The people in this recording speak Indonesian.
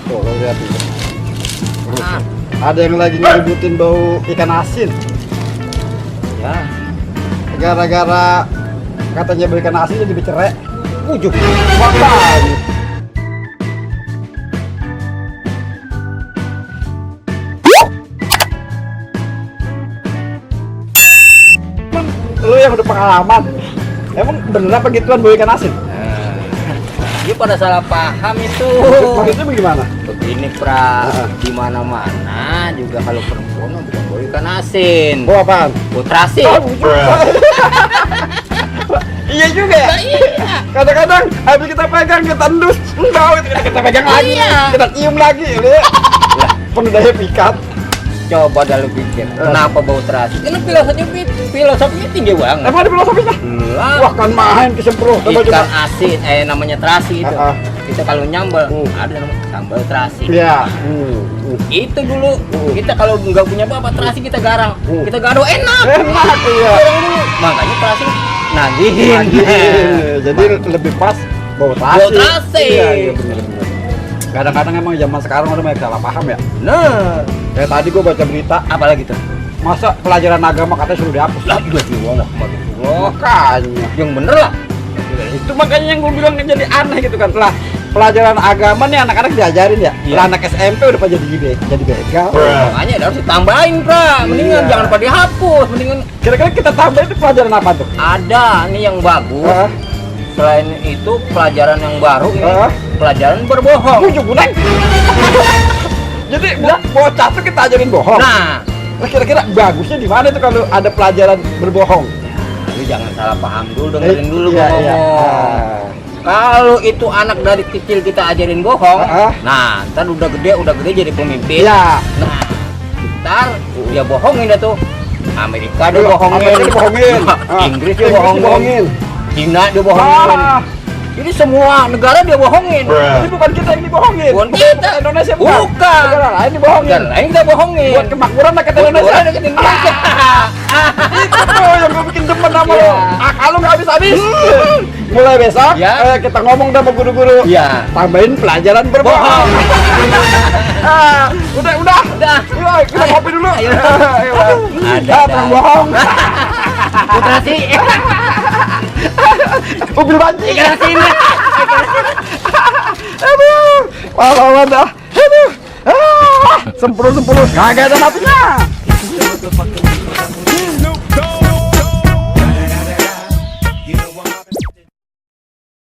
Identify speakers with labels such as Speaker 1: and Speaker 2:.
Speaker 1: Tuh, lo lihat itu.
Speaker 2: Nah,
Speaker 1: Ada yang lagi ngeributin bau ikan asin.
Speaker 2: ya.
Speaker 1: Gara-gara katanya bau ikan asin jadi bercerai. Ujuk. Makanya. Lu yang udah pengalaman, emang bener apa gituan bau ikan asin?
Speaker 2: Dia pada salah paham itu.
Speaker 1: Maksudnya bagaimana?
Speaker 2: Begini pra,
Speaker 1: Ah.
Speaker 2: di mana-mana juga kalau perempuan bukan bau ikan asin.
Speaker 1: Bau apaan?
Speaker 2: Bau terasi.
Speaker 1: Iya juga ya. Kadang-kadang habis kita pegang kita endus, bau kita pegang lagi,
Speaker 2: Iya.
Speaker 1: kita cium lagi, lihat. Pengendaya pikat.
Speaker 2: Coba dah lu pikir, kenapa bau terasi? Karena filosofinya tinggi banget.
Speaker 1: Emang ada filosofisnya?
Speaker 2: Lah,
Speaker 1: Wah kan main kesemprot. Coba coba.
Speaker 2: ikan asin, namanya terasi itu.
Speaker 1: Ah, ah.
Speaker 2: Kita kalau nyambel,
Speaker 1: Hmm.
Speaker 2: ada namanya sambal terasi.
Speaker 1: Iya.
Speaker 2: Itu dulu kita kalau nggak punya bapak terasi kita garang, kita gado enak.
Speaker 1: Enak iya.
Speaker 2: Makanya terasi nagihin.
Speaker 1: Lagi. Jadi lebih pas bau terasi.
Speaker 2: Bau terasi.
Speaker 1: Iya, iya benar-benar. Kadang-kadang emang zaman sekarang udah banyak salah paham ya.
Speaker 2: Nah,
Speaker 1: Kayak tadi gua baca berita,
Speaker 2: apalagi tuh?
Speaker 1: masa pelajaran agama katanya suruh dihapus.
Speaker 2: Lah, Bismillah.
Speaker 1: Makanya.
Speaker 2: Yang bener lah.
Speaker 1: Itu makanya yang gue bilang jadi aneh gitu kan. Lah pelajaran agama nih anak-anak diajarin ya.
Speaker 2: Iya.
Speaker 1: Lah anak SMP udah pada jadi begal.
Speaker 2: Makanya harus ditambahin, Pra. Mendingan
Speaker 1: Iya.
Speaker 2: jangan pada dihapus, mendingan
Speaker 1: Kira-kira kita tambahin itu pelajaran apa tuh?
Speaker 2: ada nih yang bagus.
Speaker 1: Ah,
Speaker 2: Selain itu pelajaran yang baru ini
Speaker 1: Ah.
Speaker 2: pelajaran berbohong.
Speaker 1: Bujuk guneng. Jadi bocah tuh kita ajarin bohong.
Speaker 2: Nah,
Speaker 1: Lah, kira-kira bagusnya di mana tuh kalau ada pelajaran berbohong?
Speaker 2: lu jangan salah paham dulu, dengerin dulu
Speaker 1: Iya,
Speaker 2: gua
Speaker 1: iya.
Speaker 2: ngomong. Kalau itu anak dari kecil kita ajarin bohong,
Speaker 1: Ah.
Speaker 2: nah ntar udah gede jadi pemimpin.
Speaker 1: Iya.
Speaker 2: Nah, ntar dia bohongin dah tuh. Amerika dia
Speaker 1: Iya,
Speaker 2: bohongin,
Speaker 1: Amerika dibohongin. Ah,
Speaker 2: Inggris dia
Speaker 1: Inggris
Speaker 2: bohongin,
Speaker 1: dibohongin.
Speaker 2: Cina dia bohongin.
Speaker 1: Ah.
Speaker 2: Jadi semua negara dia bohongin.
Speaker 1: Jadi bukan kita yang dibohongin.
Speaker 2: Bukan kita.
Speaker 1: Indonesia
Speaker 2: Bukan.
Speaker 1: Negara lain dibohongin.
Speaker 2: Dan lain kita bohongin.
Speaker 1: Buat kemakmuran rakyat Indonesia.
Speaker 2: Buat rakyat Indonesia.
Speaker 1: Itu tuh yang gue bikin demen sama
Speaker 2: Iya.
Speaker 1: lo. Akal lo nggak habis-habis. Mulai besok
Speaker 2: Ya.
Speaker 1: kita ngomong sama guru-guru.
Speaker 2: Iya.
Speaker 1: Tambahin pelajaran berbohong.
Speaker 2: Bohong.
Speaker 1: Udah.
Speaker 2: Udah.
Speaker 1: Yuk, kita kopi dulu.
Speaker 2: Ayo.
Speaker 1: Ayo.
Speaker 2: Ada.
Speaker 1: Terang bohong.
Speaker 2: Putra sih.
Speaker 1: Mobil banci.
Speaker 2: Ikan asin.
Speaker 1: Aduh. Pahlawan dah. Aduh. Sempurna. Kagak ada matinya.